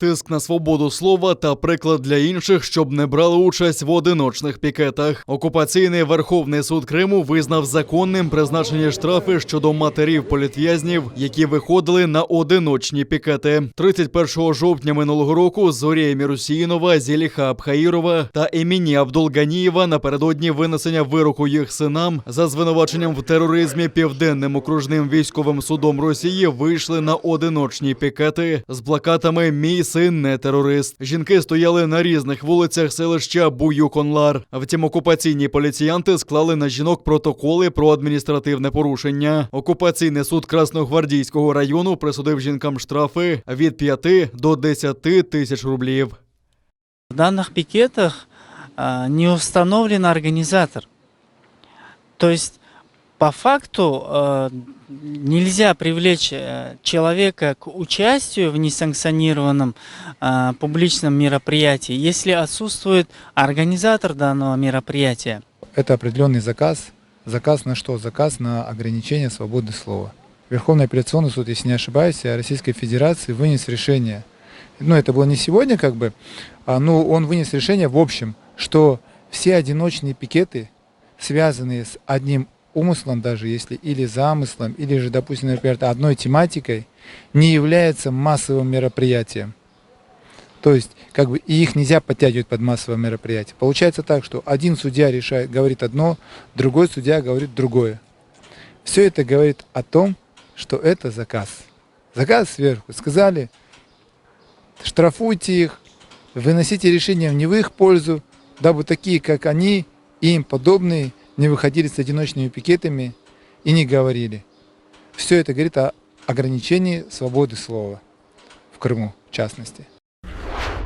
Тиск на свободу слова та приклад для інших, щоб не брали участь в одиночних пікетах. Окупаційний Верховний суд Криму визнав законним призначені штрафи щодо матерів політв'язнів, які виходили на одиночні пікети. 31 жовтня минулого року Зорія Мірусіїнова, Зеліха Абхаїрова та Еміні Абдулганієва напередодні винесення вироку їх синам за звинуваченням в тероризмі Південним окружним військовим судом Росії вийшли на одиночні пікети з плакатами «Мій син не терорист». Жінки стояли на різних вулицях селища Буюконлар. Втім, окупаційні поліціянти склали на жінок протоколи про адміністративне порушення. Окупаційний суд Красногвардійського району присудив жінкам штрафи від 5 до 10 тисяч рублів. В данных пикетах не установлен организатор. То есть, по факту, нельзя привлечь человека к участию в несанкционированном публичном мероприятии, если отсутствует организатор данного мероприятия. Это определенный заказ. Заказ на что? Заказ на ограничение свободы слова. Верховный апелляционный суд, если не ошибаюсь, Российской Федерации вынес решение. Это было не сегодня, но он вынес решение в общем, что все одиночные пикеты, связанные с одним умыслом даже, если или замыслом, или же, допустим, например, одной тематикой, не являются массовым мероприятием. То есть, и их нельзя подтягивать под массовое мероприятие. Получается так, что один судья говорит одно, другой судья говорит другое. Все это говорит о том, что это заказ. Заказ сверху. Сказали, штрафуйте их, выносите решения не в их пользу, дабы такие, как они и им подобные, не выходили с одиночными пикетами и не говорили. Все это говорит о ограничении свободы слова в Крыму, в частности.